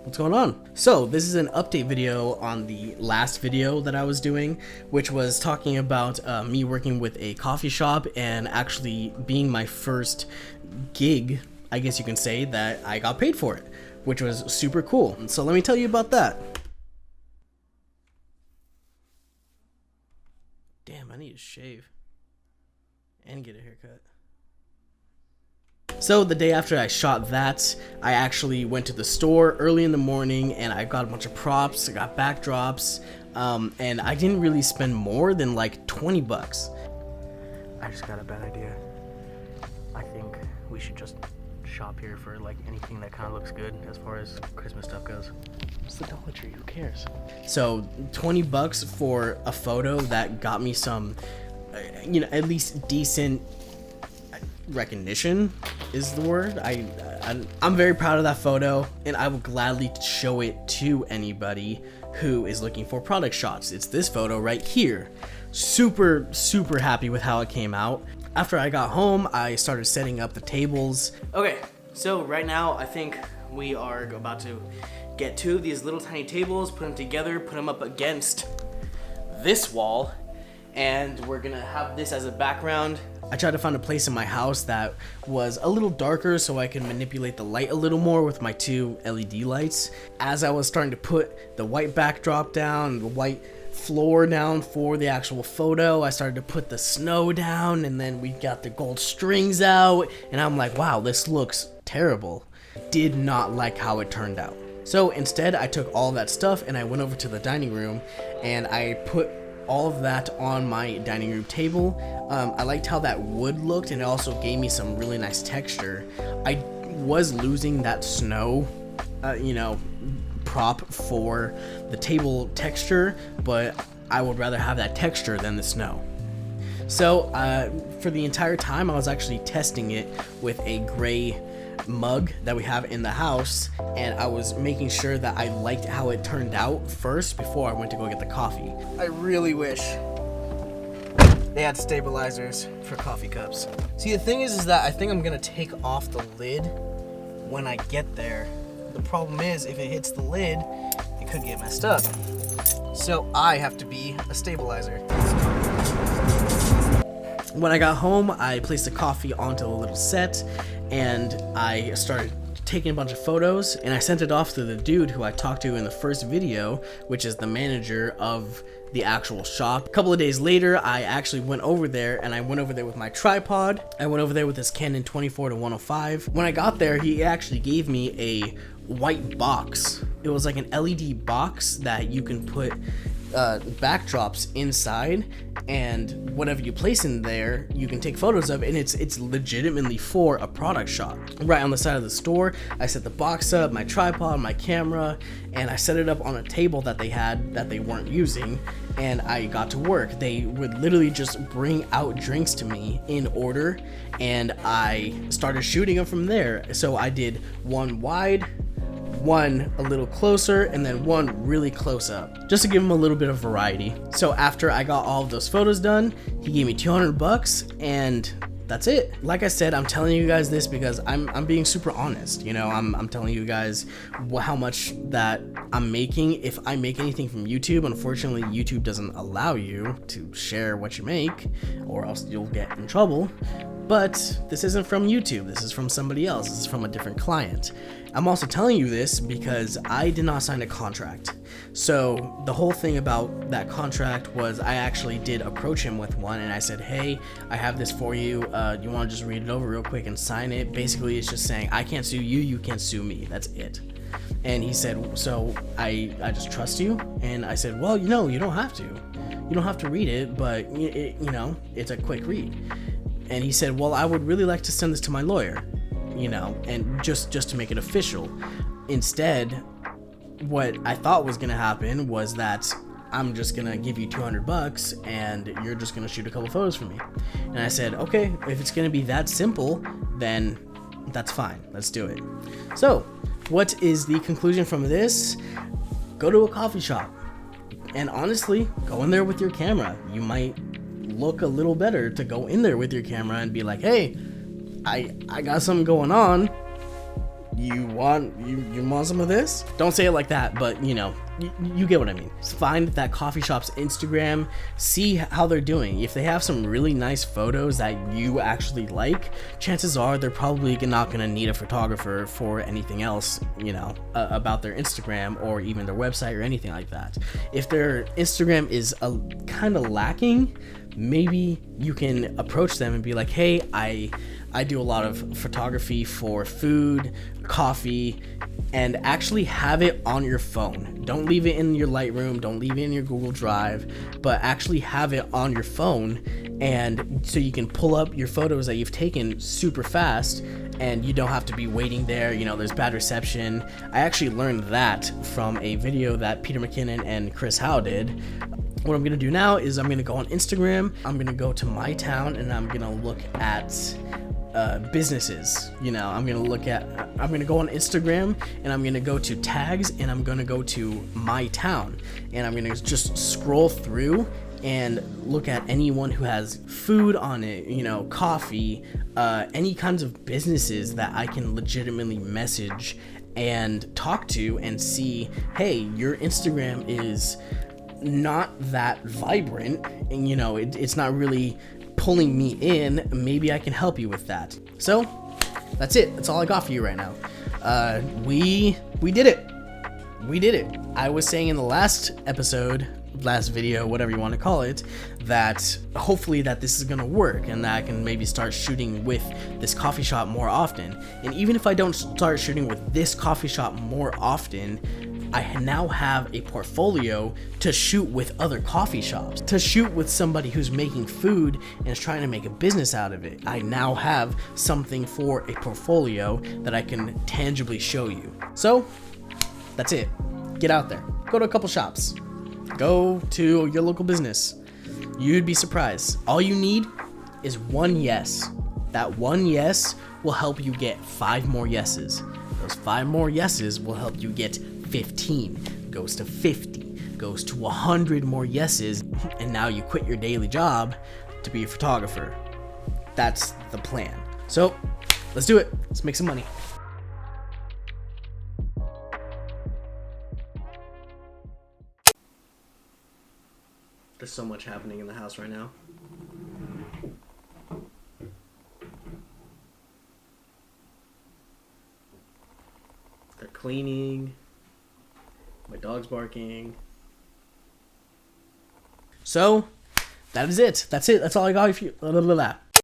What's going on? So this is an update video on the last video that I was doing, which was talking about me working with a coffee shop and actually being my first gig, I guess you can say, that I got paid for it, which was super cool. So let me tell you about that. Damn, I need to shave and get a haircut. So the day after I shot that, I actually went to the store early in the morning and I got a bunch of props, I got backdrops, and I didn't really spend more than like 20 bucks. I just got a bad idea. I think we should just shop here for like anything that kind of looks good as far as Christmas stuff goes. It's the Dollar Tree, who cares? So 20 bucks for a photo that got me some, at least decent recognition is the word. I'm very proud of that photo, and I will gladly show it to anybody who is looking for product shots. It's this photo right here. Super happy with how it came out. After I got home, I started setting up the tables. Okay, so right now I think we are about to get two of these little tiny tables, put them together, put them up against this wall, and we're gonna have this as a background. I tried to find a place in my house that was a little darker so I could manipulate the light a little more with my two LED lights. As I was starting to put the white backdrop down, the white floor down for the actual photo, I started to put the snow down, and then we got the gold strings out, and I'm like, wow, this looks terrible. Did not like how it turned out. So instead, I took all that stuff and I went over to the dining room and I put all of that on my dining room table. I liked how that wood looked, and it also gave me some really nice texture. I was losing that snow, prop for the table texture, but I would rather have that texture than the snow. So for the entire time, I was actually testing it with a gray mug that we have in the house, and I was making sure that I liked how it turned out first before I went to go get the coffee. I really wish they had stabilizers for coffee cups. See, the thing is that I think I'm gonna take off the lid when I get there. The problem is, if it hits the lid, it could get messed up. So I have to be a stabilizer. When I got home, I placed the coffee onto a little set, and I started taking a bunch of photos, and I sent it off to the dude who I talked to in the first video, which is the manager of the actual shop. A couple of days later, I actually went over there, and I went over there with my tripod. I went over there with this Canon 24-105. When I got there, he actually gave me a white box. It was like an LED box that you can put backdrops inside, and whatever you place in there you can take photos of, and it's legitimately for a product shot. Right on the side of the store, I set the box up, my tripod, my camera, and I set it up on a table that they had that they weren't using, and I got to work. They would literally just bring out drinks to me in order, and I started shooting them from there. So I did one wide, one a little closer, and then one really close up, just to give him a little bit of variety. So after I got all of those photos done, he gave me 200 bucks, and that's it. Like I said, I'm telling you guys this because I'm being super honest. I'm telling you guys how much that I'm making. If I make anything from YouTube, unfortunately YouTube doesn't allow you to share what you make, or else you'll get in trouble. But this isn't from YouTube, this is from somebody else, this is from a different client. I'm also telling you this because I did not sign a contract. So the whole thing about that contract was I actually did approach him with one, and I said, hey, I have this for you. You want to just read it over real quick and sign it? Basically, it's just saying, I can't sue you, you can't sue me. That's it. And he said, so I just trust you? And I said, well, you don't have to. You don't have to read it, but it's a quick read. And he said, well, I would really like to send this to my lawyer, and just to make it official. Instead, what I thought was going to happen was that I'm just going to give you 200 bucks and you're just going to shoot a couple photos for me. And I said, okay, if it's going to be that simple, then that's fine. Let's do it. So what is the conclusion from this? Go to a coffee shop and honestly, go in there with your camera. You might look a little better to go in there with your camera and be like, hey, I got something going on. you want some of this? Don't say it like that, but you know, you get what I mean. Find that coffee shop's Instagram, see how they're doing. If they have some really nice photos that you actually like, chances are they're probably not gonna need a photographer for anything else, you know, about their Instagram or even their website or anything like that. If their Instagram is kind of lacking, maybe you can approach them and be like, hey, I do a lot of photography for food, coffee, and actually have it on your phone. Don't leave it in your Lightroom, don't leave it in your Google Drive, but actually have it on your phone, and so you can pull up your photos that you've taken super fast and you don't have to be waiting there. You know, there's bad reception. I actually learned that from a video that Peter McKinnon and Chris Howe did. What I'm gonna do now is I'm gonna go on Instagram, I'm gonna go to my town, and I'm gonna look at businesses. You know, I'm gonna go on Instagram and I'm gonna go to tags and I'm gonna go to my town and I'm gonna just scroll through and look at anyone who has food on it, you know, coffee, any kinds of businesses that I can legitimately message and talk to and see, hey, your Instagram is not that vibrant and you know it's not really pulling me in. Maybe I can help you with that. So that's it. That's all I got for you right now. We did it. I was saying in the last video, whatever you want to call it, that hopefully that this is gonna work and that I can maybe start shooting with this coffee shop more often. And even if I don't start shooting with this coffee shop more often, I now have a portfolio to shoot with other coffee shops, to shoot with somebody who's making food and is trying to make a business out of it. I now have something for a portfolio that I can tangibly show you. So that's it. Get out there. Go to a couple shops. Go to your local business. You'd be surprised. All you need is one yes. That one yes will help you get 5 more yeses. Those 5 more yeses will help you get 15, goes to 50, goes to 100 more yeses, and now you quit your daily job to be a photographer. That's the plan. So let's do it. Let's make some money. There's so much happening in the house right now. They're cleaning. My dog's barking. So, that is it. That's it. That's all I got.